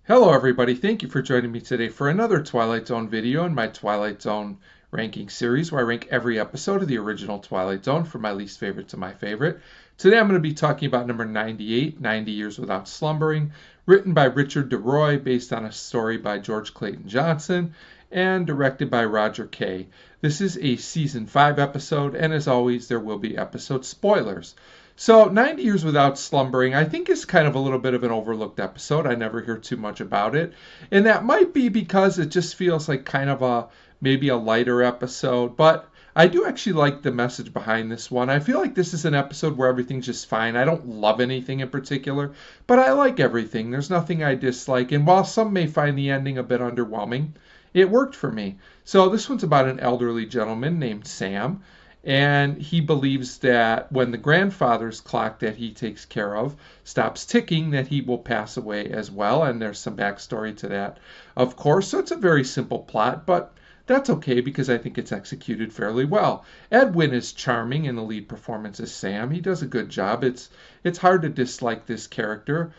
Hello everybody, thank you for joining me today for another Twilight Zone video in my Twilight Zone ranking series where I rank every episode of the original Twilight Zone from my least favorite to my favorite. Today I'm going to be talking about number 98, 90 Years Without Slumbering, written by Richard DeRoy based on a story by George Clayton Johnson and directed by Roger Kay. This is a season 5 episode, and as always there will be episode spoilers. So 90 Years Without Slumbering, I think, is kind of a little bit of an overlooked episode. I never hear too much about it. And that might be because it just feels like kind of maybe a lighter episode. But I do actually like the message behind this one. I feel like this is an episode where everything's just fine. I don't love anything in particular, but I like everything. There's nothing I dislike. And while some may find the ending a bit underwhelming, it worked for me. So this one's about an elderly gentleman named Sam. And he believes that when the grandfather's clock that he takes care of stops ticking, that he will pass away as well. And there's some backstory to that, of course. So it's a very simple plot, but that's okay because I think it's executed fairly well. Edwin is charming in the lead performance as Sam. He does a good job. It's hard to dislike this character.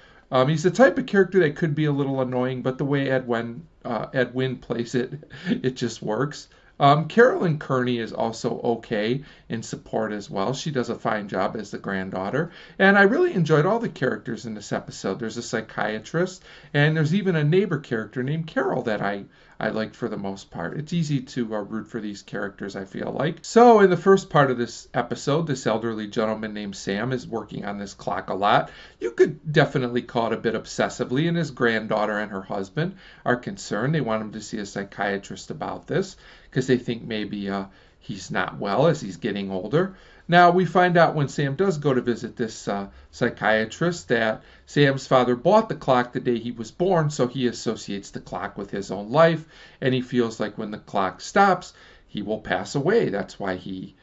He's the type of character that could be a little annoying, but the way Edwin plays it, it just works. Carolyn Kearney is also okay in support as well. She does a fine job as the granddaughter. And I really enjoyed all the characters in this episode. There's a psychiatrist, and there's even a neighbor character named Carol that I liked for the most part. It's easy to root for these characters, I feel like. So in the first part of this episode, this elderly gentleman named Sam is working on this clock a lot. You could definitely call it a bit obsessively, and his granddaughter and her husband are concerned. They want him to see a psychiatrist about this because they think maybe he's not well as he's getting older. Now, we find out when Sam does go to visit this psychiatrist that Sam's father bought the clock the day he was born, so he associates the clock with his own life, and he feels like when the clock stops, he will pass away. That's why he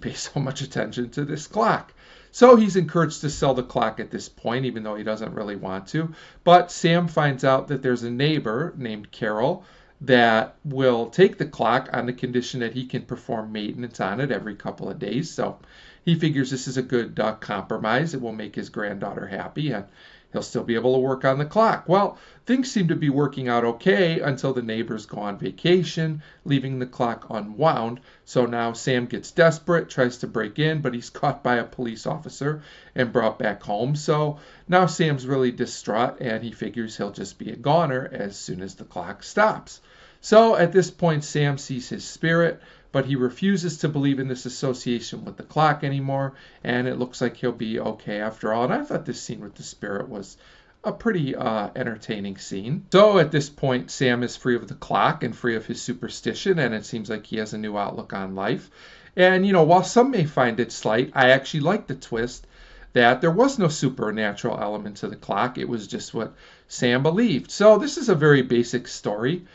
pays so much attention to this clock. So he's encouraged to sell the clock at this point, even though he doesn't really want to. But Sam finds out that there's a neighbor named Carol that will take the clock on the condition that he can perform maintenance on it every couple of days. So he figures this is a good compromise. It will make his granddaughter happy, and he'll still be able to work on the clock. Well, things seem to be working out okay until the neighbors go on vacation, leaving the clock unwound. So now Sam gets desperate, tries to break in, but he's caught by a police officer and brought back home. So now Sam's really distraught, and he figures he'll just be a goner as soon as the clock stops. So at this point, Sam sees his spirit, but he refuses to believe in this association with the clock anymore, and it looks like he'll be okay after all. And I thought this scene with the spirit was a pretty entertaining scene. So at this point, Sam is free of the clock and free of his superstition, and it seems like he has a new outlook on life. And, you know, while some may find it slight, I actually like the twist that there was no supernatural element to the clock. It was just what Sam believed. So this is a very basic story.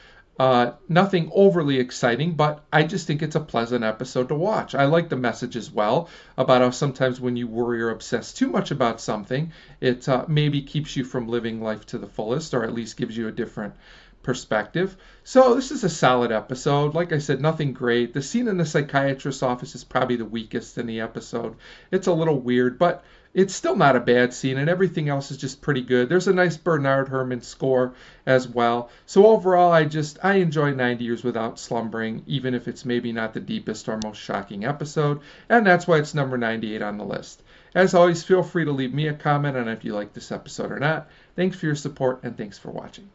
Nothing overly exciting, but I just think it's a pleasant episode to watch. I like the message as well about how sometimes when you worry or obsess too much about something, it maybe keeps you from living life to the fullest, or at least gives you a different perspective. So this is a solid episode. Like I said, nothing great. The scene in the psychiatrist's office is probably the weakest in the episode. It's a little weird, but it's still not a bad scene, and everything else is just pretty good. There's a nice Bernard Herrmann score as well. So overall, I enjoy 90 Years Without Slumbering, even if it's maybe not the deepest or most shocking episode, and that's why it's number 98 on the list. As always, feel free to leave me a comment on if you like this episode or not. Thanks for your support, and thanks for watching.